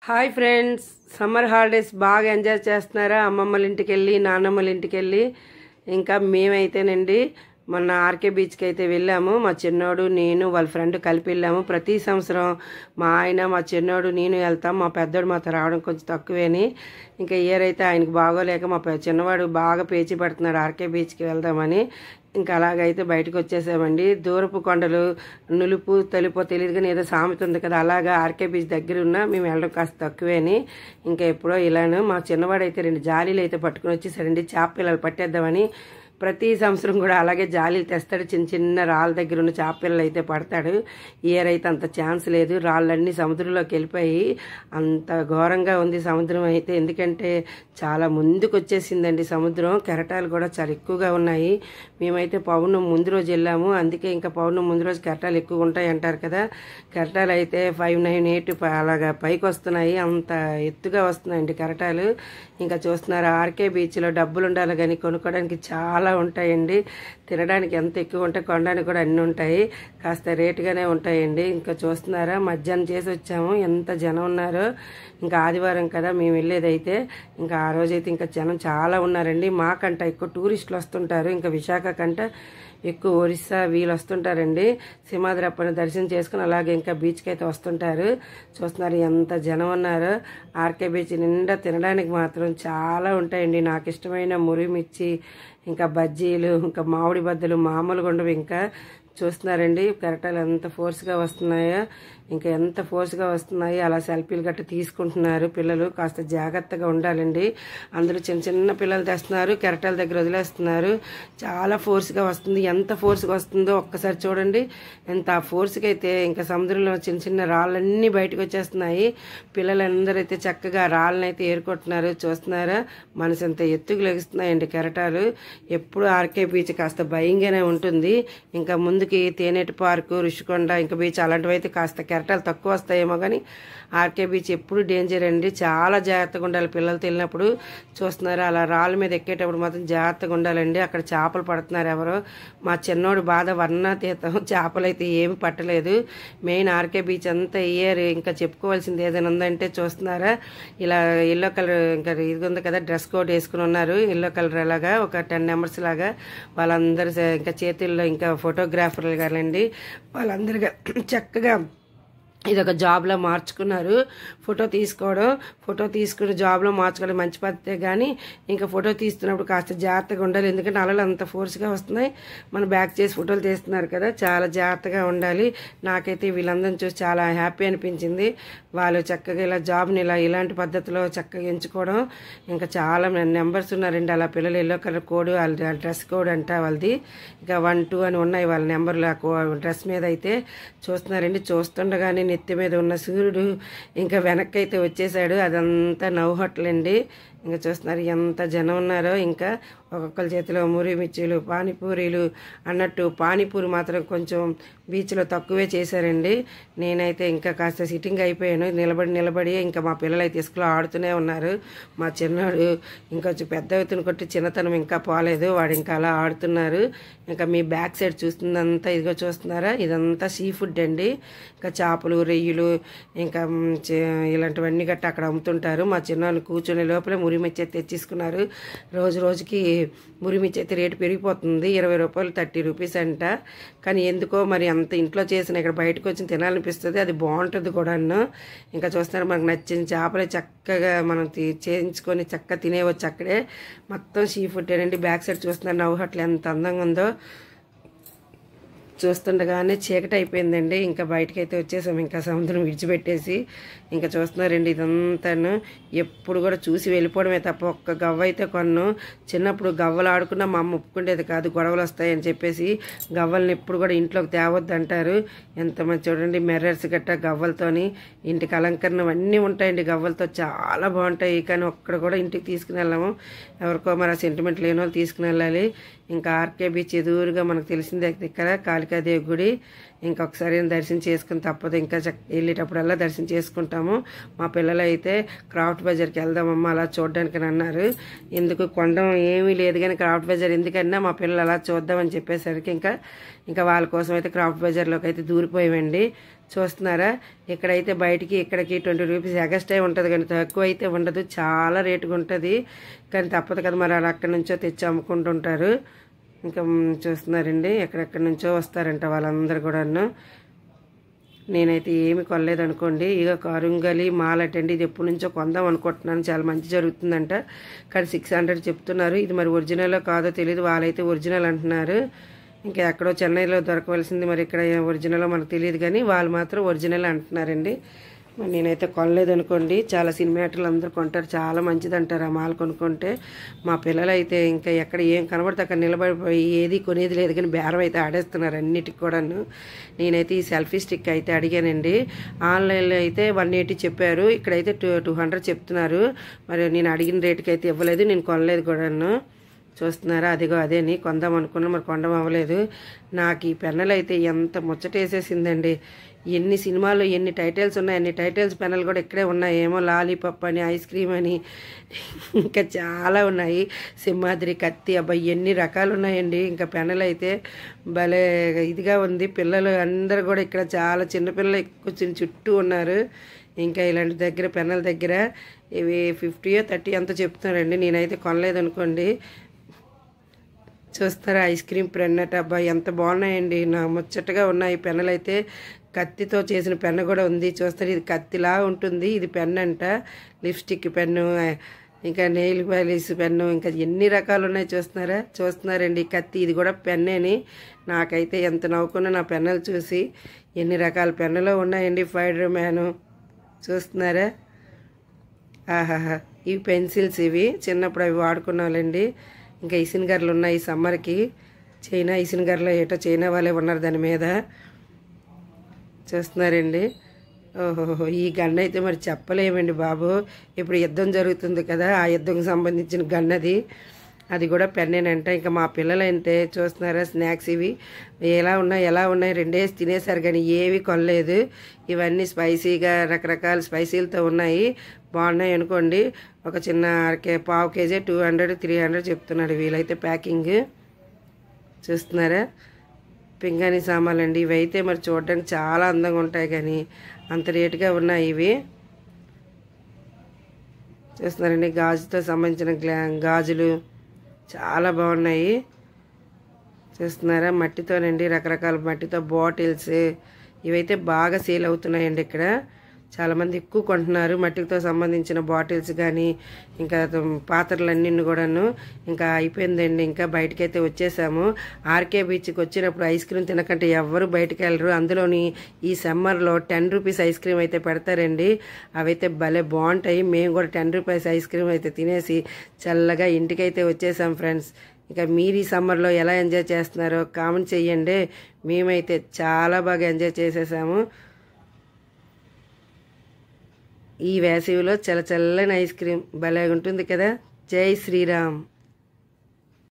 Hi friends, summer holidays బాగా enjoy చేస్తున్నారా? అమ్మమ్మల ఇంటికి వెళ్ళి నాన్నమ్మల ఇంటికి వెళ్ళి ఇంకా మేమైతేనండి మొన్న ఆర్కే బీచ్కి అయితే వెళ్ళాము. మా చిన్నోడు నేను వాళ్ళ ఫ్రెండ్ కలిపి వెళ్ళాము. ప్రతి సంవత్సరం మా ఆయన మా చిన్నోడు నేను వెళ్తాం. మా పెద్దోడు మాతో రావడం కొంచెం తక్కువేని ఇంకా ఇయర్ అయితే ఆయనకు బాగోలేక మా చిన్నవాడు బాగా పేచి పడుతున్నాడు ఆర్కే బీచ్కి వెళ్దామని. ఇంకా అలాగైతే బయటకు వచ్చేసామండి. దూరపు కొండలు నులుపు తెలుపో తెలియదు కానీ ఏదో సామెత ఉంది కదా, అలాగా ఆర్కే బీచ్ దగ్గర ఉన్న మేము వెళ్ళడం కాస్త తక్కువేని ఇంకా ఎప్పుడో ఇలాను మా చిన్నవాడు అయితే 2 జాలీలు అయితే పట్టుకుని వచ్చేసారండి. చేప పిల్లలు పట్టేద్దామని. ప్రతి సంవత్సరం కూడా అలాగే జాలీలు తెస్తాడు. చిన్న చిన్న రాళ్ళ దగ్గర ఉన్న చేప పిల్లలు అయితే పడతాడు. ఇయర్ అయితే అంత ఛాన్స్ లేదు. రాళ్ళన్నీ సముద్రంలోకి వెళ్ళిపోయి అంత ఘోరంగా ఉంది సముద్రం అయితే. ఎందుకంటే చాలా ముందుకు వచ్చేసిందండి సముద్రం. కెరటాలు కూడా చాలా ఎక్కువగా ఉన్నాయి. మేమైతే పౌర్ణమి ముందు రోజు వెళ్ళాము, అందుకే ఇంకా పౌర్ణమి ముందు రోజు కెరటాలు ఎక్కువ ఉంటాయి అంటారు కదా. కెరటాలు అయితే 5, 9, 8 అలాగా పైకి వస్తున్నాయి. అంత ఎత్తుగా వస్తున్నాయండి కెరటాలు. ఇంకా చూస్తున్నారు ఆర్కే బీచ్లో డబ్బులు ఉండాలి కానీ కొనుక్కోవడానికి చాలా ఉంటాయండి. తినడానికి ఎంత ఎక్కువ ఉంటాయి, కొనడానికి కూడా అన్నీ ఉంటాయి. కాస్త రేటుగానే ఉంటాయండి. ఇంకా చూస్తున్నారా మధ్యాహ్నం చేసి వచ్చాము, ఎంత జనం ఉన్నారో. ఇంకా ఆదివారం కదా మేము వెళ్ళేదైతే. ఇంకా ఆ రోజైతే ఇంకా జనం చాలా ఉన్నారండి. మాకంట ఎక్కువ టూరిస్టులు వస్తుంటారు. ఇంకా విశాఖ కంట ఎక్కువ ఒరిస్సా వీళ్ళు వస్తుంటారండి. సింహాద్రప్పని దర్శనం చేసుకుని అలాగే ఇంకా బీచ్కి అయితే వస్తుంటారు. చూస్తున్నారు ఎంత జనం ఉన్నారో. ఆర్కే బీచ్ నిండా తినడానికి మాత్రం చాలా ఉంటాయండి. నాకు ఇష్టమైన మురిమిర్చి, ఇంకా బజ్జీలు, ఇంకా మామిడి బద్దలు మామూలుగా ఉండవు. ఇంకా చూస్తున్నారండి కెరటాలు ఎంత ఫోర్స్గా వస్తున్నాయో. ఇంకా ఎంత ఫోర్స్గా వస్తున్నాయి. అలా సెల్ఫీలు గట్ట తీసుకుంటున్నారు పిల్లలు. కాస్త జాగ్రత్తగా ఉండాలండి. అందరూ చిన్న చిన్న పిల్లలు తెస్తున్నారు, కెరటాల దగ్గర వదిలేస్తున్నారు. చాలా ఫోర్స్గా వస్తుంది. ఎంత ఫోర్స్గా వస్తుందో ఒక్కసారి చూడండి. ఎంత ఆ ఫోర్స్గా అయితే ఇంకా సముద్రంలో చిన్న చిన్న రాళ్ళన్నీ బయటకు వచ్చేస్తున్నాయి. పిల్లలందరూ అయితే చక్కగా రాళ్ళని అయితే ఏరుకుంటున్నారు. చూస్తున్నారా మనసు ఎంత ఎత్తుకు లెగుస్తున్నాయండి కెరటాలు. ఎప్పుడు ఆర్కే బీచ్ కాస్త భయంగానే ఉంటుంది. ఇంకా ముందుకి తేనెటి పార్కు, ఋషికొండ ఇంకా బీచ్ అలాంటివి అయితే కాస్త కెరటాలు తక్కువ వస్తాయేమో కానీ ఆర్కే బీచ్ ఎప్పుడు డేంజర్ అండి. చాలా జాగ్రత్తగా ఉండాలి పిల్లలతో వెళ్ళినప్పుడు. చూస్తున్నారు అలా రాళ్ళ మీద ఎక్కేటప్పుడు మాత్రం జాగ్రత్తగా ఉండాలండి. అక్కడ చేపలు పడుతున్నారు ఎవరో. మా చిన్నోడు బాధ వర్ణాతీతం. చేపలు అయితే ఏమి పట్టలేదు. మెయిన్ ఆర్కే బీచ్ అంతా ఇయర్ ఇంకా చెప్పుకోవాల్సింది ఏదైనా ఉందంటే చూస్తున్నారా ఇలా ఎల్లో కలర్ ఇంకా ఇది ఉంది కదా, డ్రెస్ కోడ్ వేసుకుని ఉన్నారు. ఎల్లో కలర్ అలాగా ఒక 10 మెంబర్స్ లాగా వాళ్ళందరూ ఇంకా చేతుల్లో ఇంకా ఫోటోగ్రాఫర్లు గారండి వాళ్ళందరిగా చక్కగా ఇదొక జాబ్లో మార్చుకున్నారు. ఫోటో తీసుకుని జాబ్లో మార్చుకోవడం మంచి పద్ధతే. కానీ ఇంకా ఫోటో తీస్తున్నప్పుడు కాస్త జాగ్రత్తగా ఉండాలి. ఎందుకంటే అలలు అంత ఫోర్స్గా వస్తున్నాయి. మనం బ్యాక్ చేసి ఫోటోలు తీస్తున్నారు కదా, చాలా జాగ్రత్తగా ఉండాలి. నాకైతే వీళ్ళందరిని చూసి చాలా హ్యాపీ అనిపించింది. వాళ్ళు చక్కగా ఇలా జాబ్ని ఇలాంటి పద్ధతిలో చక్కగా ఎంచుకోవడం. ఇంకా చాలా నెంబర్స్ ఉన్నారండి అలా పిల్లలు. ఎల్లో కలర్ కోడ్ వాళ్ళ డ్రెస్ కోడ్ అంట వాళ్ళది. ఇంకా 1, 2 అని ఉన్నాయి వాళ్ళ నెంబర్లు డ్రెస్ మీద అయితే. చూస్తున్నారండి. చూస్తుండగానే నెత్తి మీద ఉన్న సూర్యుడు ఇంకా వెనక్కి అయితే వచ్చేసాడు. అదంతా నవ్వు హోటల్ అండి. ఇంకా చూస్తున్నారు ఎంత జనం ఉన్నారో. ఇంకా ఒక్కొక్కరి చేతిలో మురిమిర్చీలు, పానీపూరీలు అన్నట్టు పానీపూరి మాత్రం కొంచెం బీచ్లో తక్కువే చేశారండి. నేనైతే ఇంకా కాస్త సిట్టింగ్ అయిపోయాను. నిలబడి ఇంకా మా పిల్లలు అయితే ఇసుకలో ఆడుతూనే ఉన్నారు. మా చిన్నవాడు ఇంకొంచెం పెద్ద అవుతుని కొట్టి చిన్నతనం ఇంకా పోలేదు, వాడు ఇంకా అలా ఆడుతున్నారు. ఇంకా మీ బ్యాక్ సైడ్ చూస్తుందంతా ఇదిగో చూస్తున్నారా, ఇదంతా సీ ఫుడ్ అండి. ఇంకా చేపలు, రొయ్యలు ఇంకా ఇలాంటివన్నీ గట్ట అక్కడ అమ్ముతుంటారు. మా చిన్నవాడిని కూర్చునే లోపలే మురిమిర్చి తెచ్చేసుకున్నారు. రోజుకి మురిమిర్చి అయితే రేటు పెరిగిపోతుంది. 20 రూపాయలు 30 రూపీస్ అంట. కానీ ఎందుకో మరి అంత ఇంట్లో చేసిన ఇక్కడ బయటకు వచ్చి తినాలనిపిస్తుంది. అది బాగుంటుంది కూడాను. ఇంకా చూస్తున్నారు మనకు నచ్చిన చేపలే చక్కగా మనం చేయించుకొని చక్కగా తినేవచ్చు అక్కడే. మొత్తం సీ ఫుడ్ అండి. బ్యాక్ సైడ్ చూస్తున్నారు నవ్వు హోటల్ ఎంత అందంగా ఉందో. చూస్తుండగానే చీకటి అయిపోయిందండి. ఇంకా బయటకైతే వచ్చేసాం ఇంకా సముద్రం విడిచిపెట్టేసి. ఇంకా చూస్తున్నారండి ఇదంతాను. ఎప్పుడు కూడా చూసి వెళ్ళిపోవడమే తప్ప ఒక్క గవ్వ అయితే కొన్ను. చిన్నప్పుడు గవ్వలు ఆడుకున్నా మా అమ్మ ఒప్పుకుండేది కాదు, గొడవలు వస్తాయని చెప్పేసి. గవ్వల్ని ఎప్పుడు కూడా ఇంట్లోకి తేవద్దు అంటారు. ఎంతమంది చూడండి మిర్రర్స్ గట్ట గవ్వలతోని ఇంటికి అలంకరణ అన్నీ ఉంటాయండి గవ్వలతో. చాలా బాగుంటాయి. కానీ ఒక్కడ కూడా ఇంటికి తీసుకుని వెళ్ళాము. ఎవరికో మరి ఆ సెంటిమెంట్ లేని వాళ్ళు తీసుకుని వెళ్ళాలి. ఇంకా ఆర్కే బీచ్ ఎదురుగా మనకు తెలిసిందే ఇక్కడ కాళికాదేవి గుడి. ఇంకొకసారి దర్శనం చేసుకుని తప్పదు, ఇంకా వెళ్ళేటప్పుడల్లా దర్శనం చేసుకుంటాము. మా పిల్లలు అయితే క్రాఫ్ట్ బజార్కి వెళ్దామమ్మా అలా చూడడానికి అన్నారు. ఎందుకు కొండం ఏమీ లేదు కానీ క్రాఫ్ట్ బజార్ ఎందుకన్నా మా పిల్లలు అలా చూద్దామని చెప్పేసరికి ఇంకా వాళ్ళ కోసం అయితే క్రాఫ్ట్ బజార్లోకి అయితే దూరిపోయామండి. చూస్తున్నారా, ఇక్కడైతే బయటికి ఇక్కడికి 20 రూపీస్ ఎగస్ట్రా ఉంటుంది కానీ తక్కువ అయితే ఉండదు, చాలా రేటుగా ఉంటుంది. కానీ తప్పదు కదా, మరి అలా అక్కడి నుంచో తెచ్చి అమ్ముకుంటుంటారు. ఇంకా చూస్తున్నారండి, ఎక్కడెక్కడి నుంచో వస్తారంట వాళ్ళందరూ కూడాను. నేనైతే ఏమి కొనలేదనుకోండి. ఇక కరుంగలి మాలటండి, ఇది ఎప్పటి నుంచో కొందాం అనుకుంటున్నాను, చాలా మంచి జరుగుతుందంట. కానీ 600 చెప్తున్నారు. ఇది మరి ఒరిజినల్లో కాదో తెలియదు, వాళ్ళైతే ఒరిజినల్ అంటున్నారు. ఇంకా ఎక్కడో చెన్నైలో దొరకవలసింది, మరి ఇక్కడ ఒరిజినల్లో మనకు తెలియదు కానీ వాళ్ళు మాత్రం ఒరిజినల్ అంటున్నారండి. మరి నేనైతే కొనలేదు అనుకోండి. చాలా సినిమాటర్లు అందరూ కొంటారు, చాలా మంచిది అంటారు ఆ మాల కొనుక్కుంటే. మా పిల్లలు అయితే ఇంకా ఎక్కడ ఏం కనబడితే అక్కడ నిలబడిపోయి ఏది కొనేది లేదు కానీ బేరం అయితే ఆడేస్తున్నారు అన్నిటికి కూడాను. నేనైతే ఈ సెల్ఫీ స్టిక్ అయితే అడిగానండి. ఆన్లైన్లో అయితే 180 చెప్పారు, ఇక్కడైతే 200 చెప్తున్నారు. మరి నేను అడిగిన రేటుకి అయితే ఇవ్వలేదు, నేను కొనలేదు కూడాను. చూస్తున్నారా, అదిగో అదేని కొందాం అనుకున్నా, మరి కొండం అవ్వలేదు. నాకు ఈ పెన్నులు అయితే ఎంత ముచ్చటేసేసిందండి. ఎన్ని సినిమాలు ఎన్ని టైటిల్స్ ఉన్నాయి, అన్ని టైటిల్స్ పెన్నులు కూడా ఇక్కడే ఉన్నాయి. ఏమో లాలీపాప్ అని, ఐస్ క్రీమ్ అని, ఇంకా చాలా ఉన్నాయి. సింహాద్రి, కత్తి, అబ్బాయి ఎన్ని రకాలు ఉన్నాయండి. ఇంకా పెన్నులు అయితే భలే ఇదిగా ఉంది. పిల్లలు అందరూ కూడా ఇక్కడ చాలా చిన్నపిల్లలు ఎక్కువ చుట్టూ ఉన్నారు. ఇంకా ఇలాంటి దగ్గర పెన్నుల దగ్గర ఇవి 50 30 అంత చెప్తున్నారండి. నేనైతే కొనలేదు అనుకోండి. చూస్తారా, ఐస్ క్రీమ్ పెన్నట, అబ్బాయి ఎంత బాగున్నాయండి, నా ముచ్చటగా ఉన్నాయి పెన్నులు అయితే. కత్తితో చేసిన పెన్ను కూడా ఉంది. చూస్తారు, ఇది కత్తిలా ఉంటుంది, ఇది పెన్ను అంట. లిప్స్టిక్ పెన్ను, ఇంకా నెయిల్ పాలిష్ పెన్ను, ఇంకా ఎన్ని రకాలు ఉన్నాయి చూస్తున్నారండి. కత్తి, ఇది కూడా పెన్నేని. నాకైతే ఎంత నవ్వుకున్నా నా పెన్నులు చూసి. ఎన్ని రకాల పెన్నులు ఉన్నాయండి. ఫైడర్ మ్యాను చూస్తున్నారా, ఆహాహా. ఇవి పెన్సిల్స్, ఇవి చిన్నప్పుడు అవి వాడుకున్నాలండి. ఇంకా ఇసినగర్లు ఉన్నాయి సమ్మర్కి. చైనా ఇసినగర్లో ఏటో చైనా వాళ్ళే ఉన్నారు దాని మీద. చూస్తున్నారండి. ఓహోహో, ఈ గన్ అయితే మరి చెప్పలేమండి బాబు. ఇప్పుడు యుద్ధం జరుగుతుంది కదా, ఆ యుద్ధంకి సంబంధించిన గన్ అది కూడా పెన్నేనంట. ఇంకా మా పిల్లలు అంటే చూస్తున్నారా, స్నాక్స్ ఇవి ఎలా ఉన్నాయి 2 వేసి తినేసారు కానీ ఏవి కొనలేదు. ఇవన్నీ స్పైసీగా రకరకాల స్పైసీలతో ఉన్నాయి, బాగున్నాయి అనుకోండి. ఒక చిన్న పావు కేజీ 200 300 చెప్తున్నాడు వీలైతే ప్యాకింగ్. చూస్తున్నారా, పింగాణి సామాన్లు అండి. ఇవైతే మరి చూడడానికి చాలా అందంగా ఉంటాయి కానీ అంత రేటుగా ఉన్నాయి ఇవి. చూస్తున్నారండి, గాజుతో సంబంధించిన గాజులు చాలా బాగున్నాయి. చూస్తున్నారా, మట్టితోనండి, రకరకాల మట్టితో బాటిల్స్ ఇవైతే బాగా సేల్ అవుతున్నాయండి. ఇక్కడ చాలామంది ఎక్కువ కొంటున్నారు మట్టితో సంబంధించిన బాటిల్స్ కానీ ఇంకా పాత్రలన్నీ కూడాను. ఇంకా అయిపోయిందండి, ఇంకా బయటకైతే వచ్చేసాము. ఆర్కే బీచ్కి వచ్చినప్పుడు ఐస్ క్రీమ్ తినకంటే ఎవ్వరు బయటకు వెళ్ళరు. అందులోని ఈ సమ్మర్లో 10 రూపీస్ ఐస్ క్రీమ్ అయితే పెడతారండి. అవైతే భలే బాగుంటాయి. మేము కూడా 10 రూపీస్ ఐస్ క్రీమ్ అయితే తినేసి చల్లగా ఇంటికైతే వచ్చేసాం ఫ్రెండ్స్. ఇక మీరు ఈ సమ్మర్లో ఎలా ఎంజాయ్ చేస్తున్నారో కామెంట్ చెయ్యండి. మేమైతే చాలా బాగా ఎంజాయ్ చేసేసాము. ఈ వేసవిలో చల్ల చల్లని ఐస్ క్రీమ్ భలే ఉంటుంది కదా. జై శ్రీరామ్.